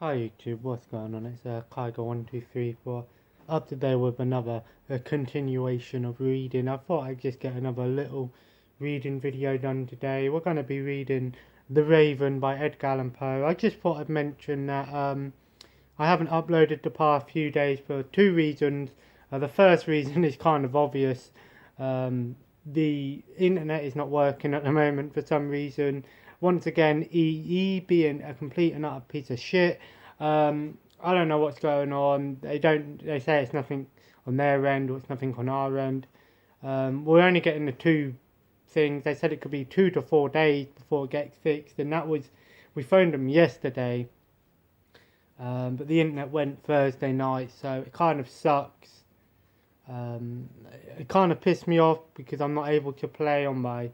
Hi YouTube, what's going on? It's Kaiger 1234 up today with another continuation of reading. I thought I'd just get another little reading video done today. We're going to be reading The Raven by Edgar Allan Poe. I just thought I'd mention that I haven't uploaded the past few days for two reasons. The first reason is kind of obvious. The internet is not working at the moment for some reason. Once again, EE being a complete and utter piece of shit. I don't know what's going on. They say it's nothing on their end or it's nothing on our end. We're only getting the two things. They said it could be 2 to 4 days before it gets fixed, and we phoned them yesterday. But the internet went Thursday night, so it kind of sucks. It kind of pissed me off because I'm not able to play on my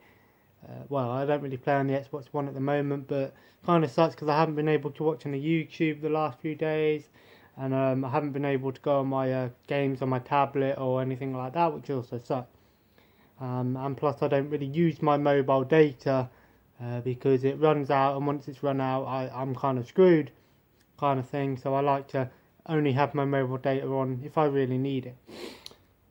well, I don't really play on the Xbox One at the moment, but kind of sucks because I haven't been able to watch on the YouTube the last few days, and I haven't been able to go on my games on my tablet or anything like that, which also sucks. And plus I don't really use my mobile data because it runs out, and once it's run out I'm kind of screwed kind of thing, so I like to only have my mobile data on if I really need it.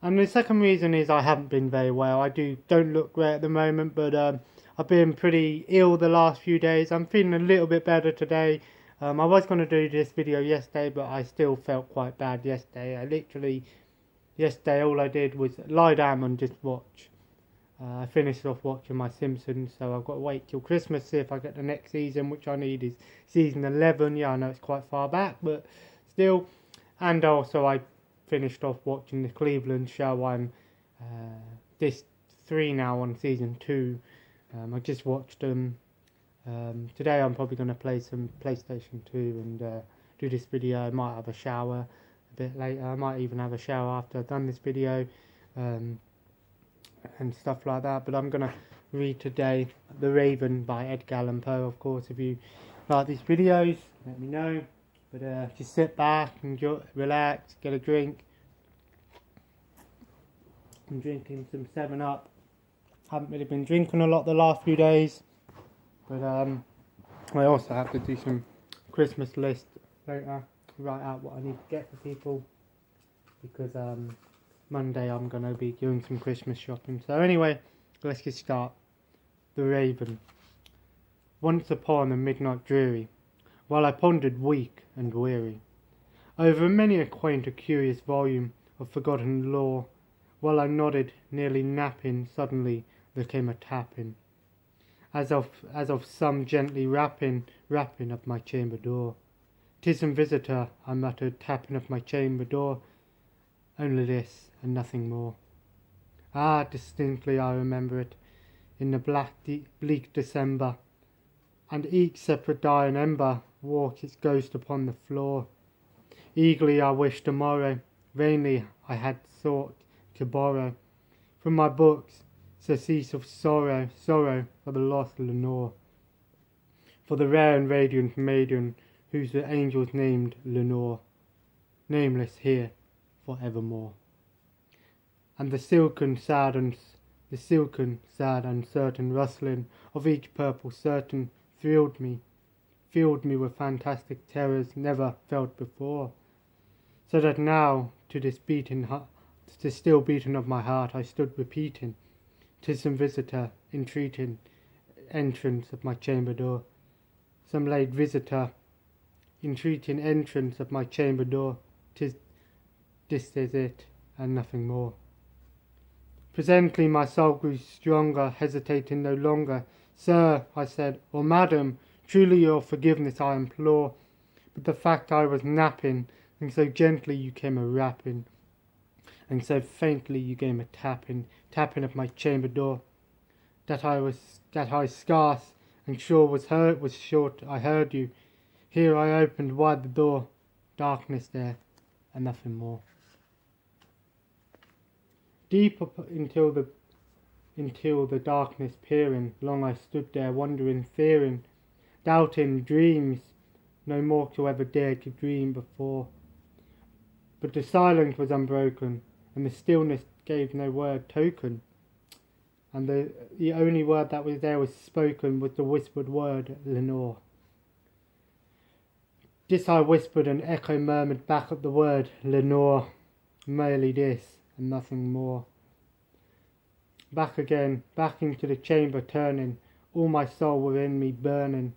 And the second reason is I haven't been very well. I don't look great at the moment, but I've been pretty ill the last few days. I'm feeling a little bit better today. I was going to do this video yesterday, but I still felt quite bad yesterday. Yesterday all I did was lie down and just watch. I finished off watching my Simpsons, so I've got to wait till Christmas to see if I get the next season, which I need is season 11. Yeah, I know it's quite far back, but still. And also I finished off watching the Cleveland show. I'm this 3 now on season 2. I just watched them. Today I'm probably going to play some PlayStation 2 and do this video. I might have a shower a bit later. I might even have a shower after I've done this video and stuff like that. But I'm going to read today The Raven by Edgar Allan Poe. Of course, if you like these videos, let me know. But just sit back, enjoy, relax, get a drink. I'm drinking some 7-Up. Haven't really been drinking a lot the last few days. But I also have to do some Christmas list later. Write out what I need to get for people. Because Monday I'm going to be doing some Christmas shopping. So anyway, let's get started. The Raven. Once upon a midnight dreary, while I pondered weak and weary over many a quaint or curious volume of forgotten lore, while I nodded, nearly napping, suddenly there came a tapping, as of some gently rapping of my chamber door. "'Tis some visitor," I muttered, tapping of my chamber door. Only this, and nothing more. Ah, distinctly I remember it, in the bleak December, and each separate dying ember walks its ghost upon the floor. Eagerly I wished tomorrow, vainly I had sought to borrow from my books surcease of sorrow for the lost Lenore, for the rare and radiant maiden whose the angels named Lenore, nameless here for evermore. And the silken, sad, uncertain rustling of each purple certain filled me with fantastic terrors never felt before, so that now to this still beating of my heart I stood repeating, "'Tis some visitor entreating entrance of my chamber door, some late visitor entreating entrance of my chamber door, this is it, and nothing more." Presently my soul grew stronger, hesitating no longer. "Sir," I said, "or madam, truly your forgiveness I implore, but the fact I was napping, and so gently you came a rapping, and so faintly you came a tapping of my chamber door, that I scarce and sure was short I heard you. Here I opened wide the door, darkness there, and nothing more." Deep up until the darkness peering, long I stood there wondering, fearing, doubting dreams no mortal ever dared to dream before. But the silence was unbroken, and the stillness gave no word token, and the only word that was there was spoken was the whispered word Lenore. This I whispered, and echo murmured back at the word, Lenore, merely this, and nothing more. Back again, back into the chamber turning, all my soul within me burning.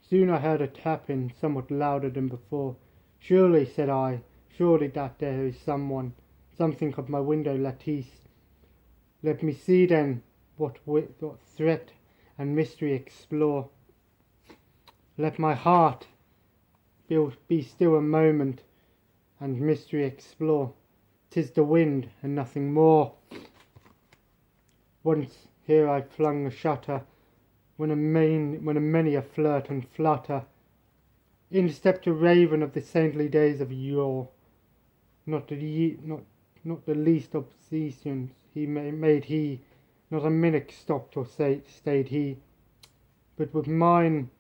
Soon I heard a tapping, somewhat louder than before. Surely, said I, surely that there is someone, something of my window lattice. Let me see then, what threat and mystery explore. Let my heart be still a moment, and mystery explore. 'Tis the wind, and nothing more. Once here I flung a shutter, when a many a flirt and flutter. In stepped a raven of the saintly days of yore. Not the least obeisance he made he, not a minute stopped or stayed he. But with mine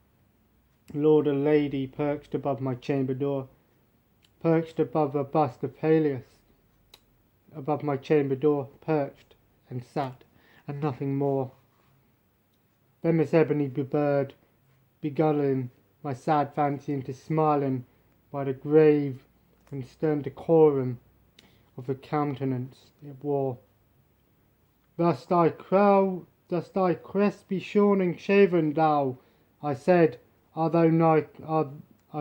lord a lady perched above my chamber door, perched above a bust of Peleus, above my chamber door, perched and sat, and nothing more. Then this ebony bird, beguiling my sad fancy into smiling by the grave and stern decorum of the countenance it wore. Thus thy crest be shorn and shaven, thou, I said, art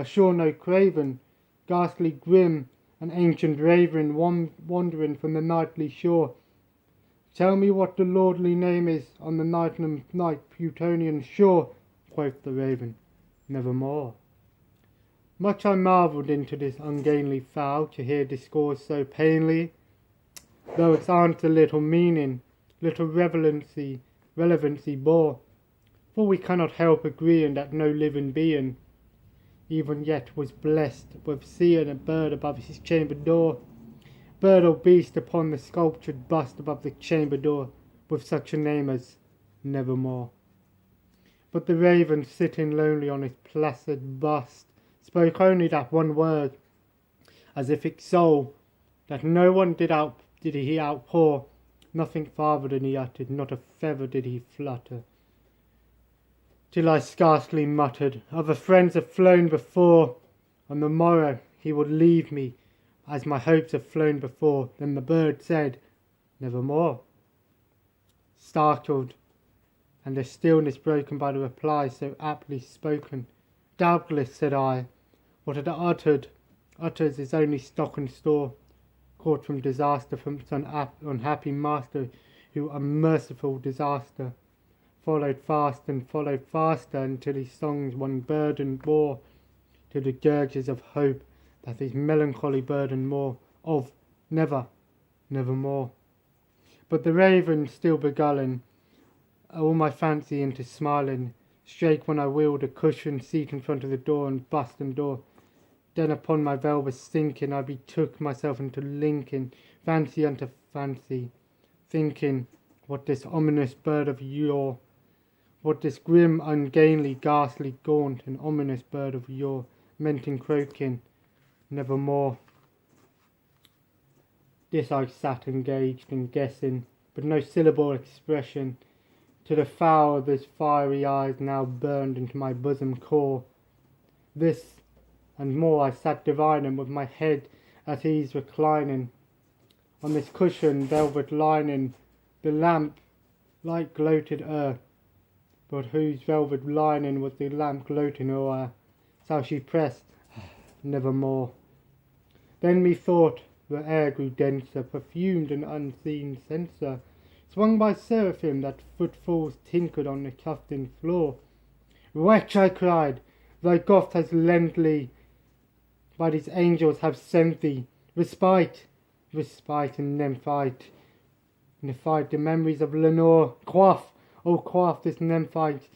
sure no craven, ghastly grim, an ancient raven wandering from the nightly shore. Tell me what the lordly name is on the night Plutonian shore, quoth the raven, nevermore. Much I marvelled into this ungainly fowl, to hear discourse so plainly, though its answer little meaning, little relevancy bore. For we cannot help agreeing that no living being even yet was blessed with seeing a bird above his chamber door, bird or beast upon the sculptured bust above the chamber door, with such a name as Nevermore. But the raven, sitting lonely on his placid bust, spoke only that one word, as if its soul, that no one did he outpour, nothing farther than he uttered, not a feather did he flutter. Till I scarcely muttered, other friends have flown before, on the morrow he would leave me, as my hopes have flown before. Then the bird said, nevermore. Startled, and the stillness broken by the reply so aptly spoken. Doubtless, said I, what it utters is only stock and store, caught from disaster from some unhappy master, who unmerciful disaster followed fast and followed faster, until his songs one burden bore to the dirges of hope, that his melancholy burden more of nevermore. But the raven still beguiling all my fancy into smiling, strake when I wheeled a cushioned seat in front of the door and bust and door. Then upon my velvet sinking, I betook myself into linking fancy unto fancy, thinking what this ominous bird of yore, what this grim, ungainly, ghastly, gaunt, and ominous bird of yore meant in croaking, nevermore. This I sat engaged in guessing, but no syllable expression. To the fowl this fiery eyes now burned into my bosom core. This and more I sat divining, with my head at ease reclining on this cushion velvet lining, the lamp light gloated o'er, but whose velvet lining was the lamp gloating o'er? So she pressed, nevermore. Then methought the air grew denser, perfumed an unseen censer, swung by seraphim that footfalls tinkered on the tufted floor. Wretch, I cried, thy Goth has lent thee, by these angels have sent thee, respite and nymphite, the memories of Lenore. Quaff, oh quaff this nymphite,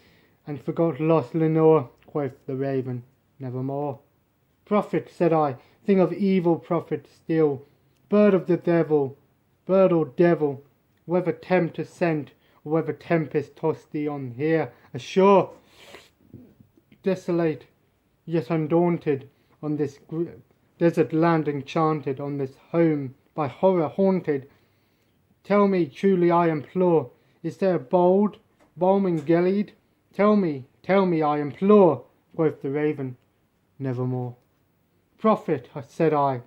and forgot lost Lenore, quoth the raven, nevermore. Prophet, said I, thing of evil, prophet still, bird of the devil, bird or devil, whether tempter sent, or whether tempest tossed thee on here ashore, desolate, yet undaunted, on this desert land enchanted, on this home by horror haunted. Tell me, truly I implore, is there a bold, balming Gilead? Tell me, I implore, quoth the raven, nevermore. Prophet, said I,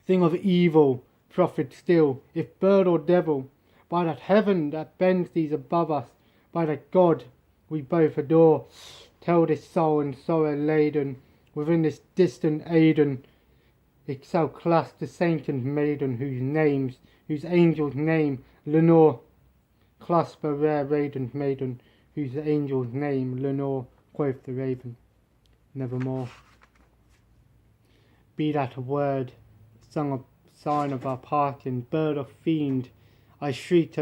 thing of evil, prophet still, if bird or devil, by that heaven that bends these above us, by that God we both adore, tell this soul and sorrow laden, within this distant Aden, it shall clasp the saint and maiden, whose angel's name, Lenore, clasp a rare radiant maiden, whose angel's name, Lenore, quoth the raven, nevermore. Be that a word, sung a sign of our parting, bird or fiend, I shrieked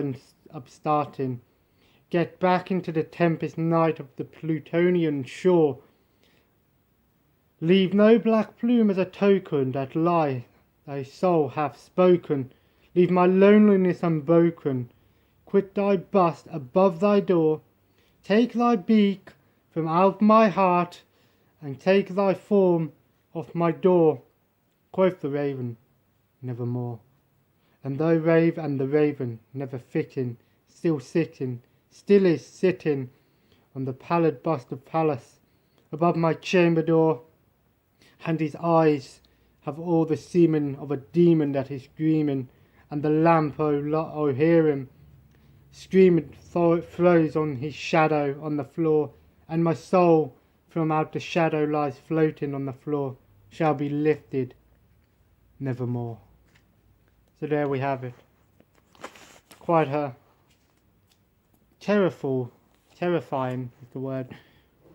upstarting, get back into the tempest night of the Plutonian shore. Leave no black plume as a token that lie thy soul hath spoken. Leave my loneliness unbroken. Quit thy bust above thy door. Take thy beak from out my heart, and take thy form off my door. Quoth the raven, nevermore. And the raven, never fitting, still is sitting on the pallid bust of Pallas, above my chamber door, and his eyes have all the semen of a demon that is dreaming, and the lamp, oh hear him, screaming throws on his shadow on the floor, and my soul from out the shadow lies floating on the floor, shall be lifted nevermore. So there we have it. Quite a terrifying is the word,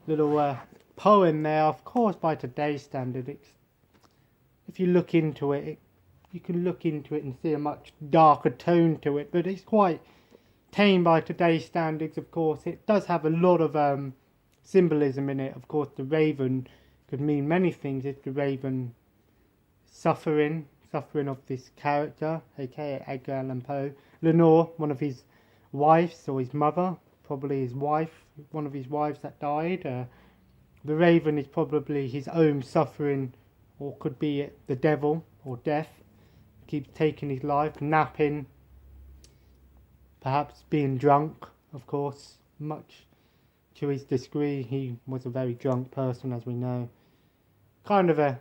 little poem there, of course by today's standard. If you look into it, you can look into it and see a much darker tone to it, but it's quite tame by today's standards. Of course it does have a lot of symbolism in it. Of course the raven could mean many things. It's the raven suffering of this character, aka Edgar Allan Poe. Lenore, one of his wives, or his mother, probably his wife, one of his wives that died. The raven is probably his own suffering, or could be the devil or death. Keeps taking his life, napping, perhaps being drunk, of course, much to his degree. He was a very drunk person, as we know. Kind of a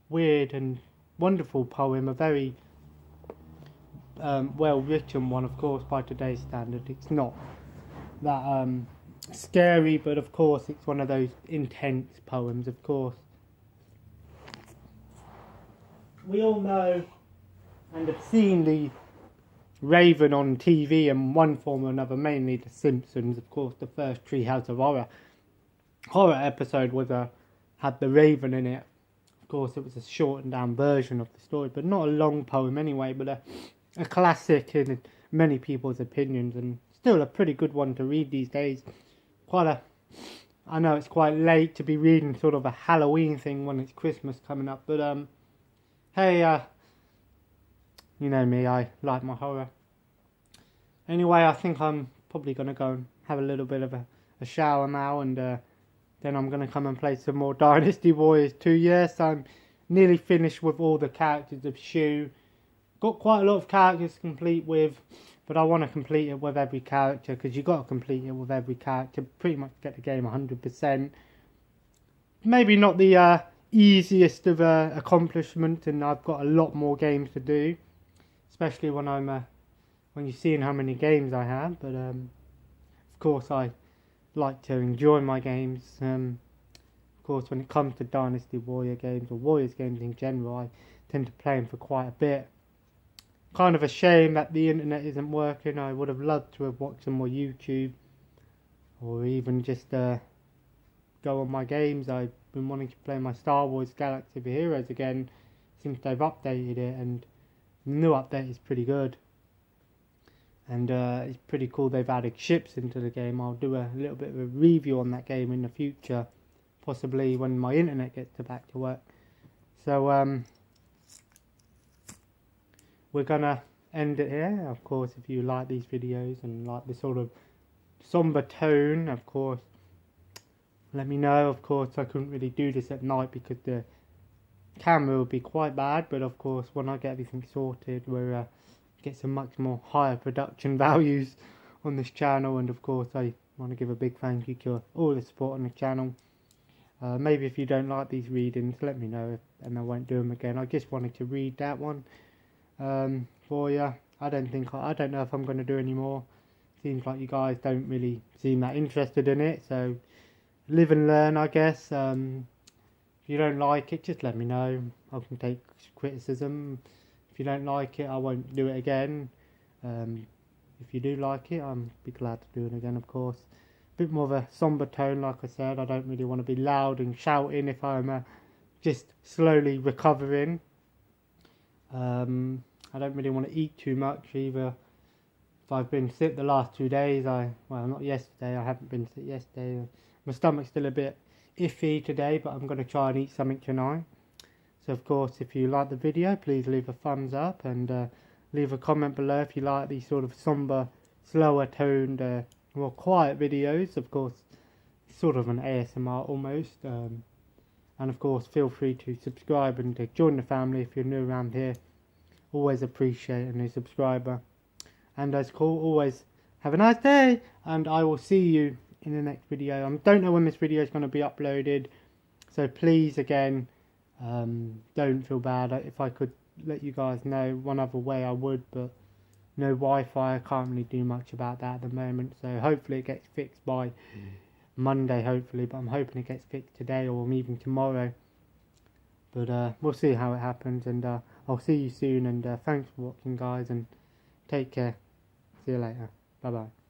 weird and wonderful poem, a very well written one, of course, by today's standard. It's not that scary, but of course it's one of those intense poems. Of course we all know and have seen the raven on TV in one form or another, mainly The Simpsons. Of course the first Treehouse of Horror episode had the raven in it. Of course, it was a shortened down version of the story, but not a long poem anyway, but a classic in many people's opinions, and still a pretty good one to read these days. I know it's quite late to be reading sort of a Halloween thing when it's Christmas coming up, but hey, you know me, I like my horror. Anyway, I think I'm probably going to go and have a little bit of a shower now, and then I'm going to come and play some more Dynasty Warriors 2. Yes, I'm nearly finished with all the characters of Shu. Got quite a lot of characters to complete with, but I want to complete it with every character, because you've got to complete it with every character, pretty much get the game 100%. Maybe not the easiest of accomplishment, and I've got a lot more games to do, especially when you're seeing how many games I have, but of course I like to enjoy my games. Of course, when it comes to Dynasty Warrior games or Warriors games in general, I tend to play them for quite a bit. Kind of a shame that the internet isn't working. I would have loved to have watched some more YouTube, or even just go on my games. I've been wanting to play my Star Wars Galaxy of Heroes again since they've updated it, and the new update is pretty good. And it's pretty cool they've added ships into the game. I'll do a little bit of a review on that game in the future, possibly when my internet gets back to work. So we're gonna end it here. Of course, if you like these videos and like the sort of somber tone, of course, let me know. Of course, I couldn't really do this at night because the camera will be quite bad, but of course when I get everything sorted, we'll get some much more higher production values on this channel. And of course I want to give a big thank you to all the support on the channel, Maybe if you don't like these readings, let me know, and I won't do them again. I just wanted to read that one for you. I don't know if I'm going to do any more. Seems like you guys don't really seem that interested in it, so live and learn, I guess. If you don't like it, just let me know. I can take criticism. If you don't like it, I won't do it again. If you do like it, I'll be glad to do it again, of course. A bit more of a somber tone, like I said. I don't really want to be loud and shouting if I'm just slowly recovering. I don't really want to eat too much either. If I've been sick the last 2 days, well, not yesterday, I haven't been sick yesterday. My stomach's still a bit iffy today, but I'm going to try and eat something tonight. So of course, if you like the video, please leave a thumbs up and leave a comment below if you like these sort of somber, slower toned, more quiet videos. Of course, sort of an ASMR almost. And of course, feel free to subscribe and to join the family if you're new around here. Always appreciate a new subscriber. And as always, have a nice day, and I will see you in the next video. I don't know when this video is going to be uploaded, so please, again, don't feel bad. If I could let you guys know one other way, I would, but no Wi-Fi, I can't really do much about that at the moment. So hopefully it gets fixed by Monday, hopefully, but I'm hoping it gets fixed today or even tomorrow. But we'll see how it happens, and I'll see you soon, and thanks for watching, guys, and take care. See you later. Bye bye.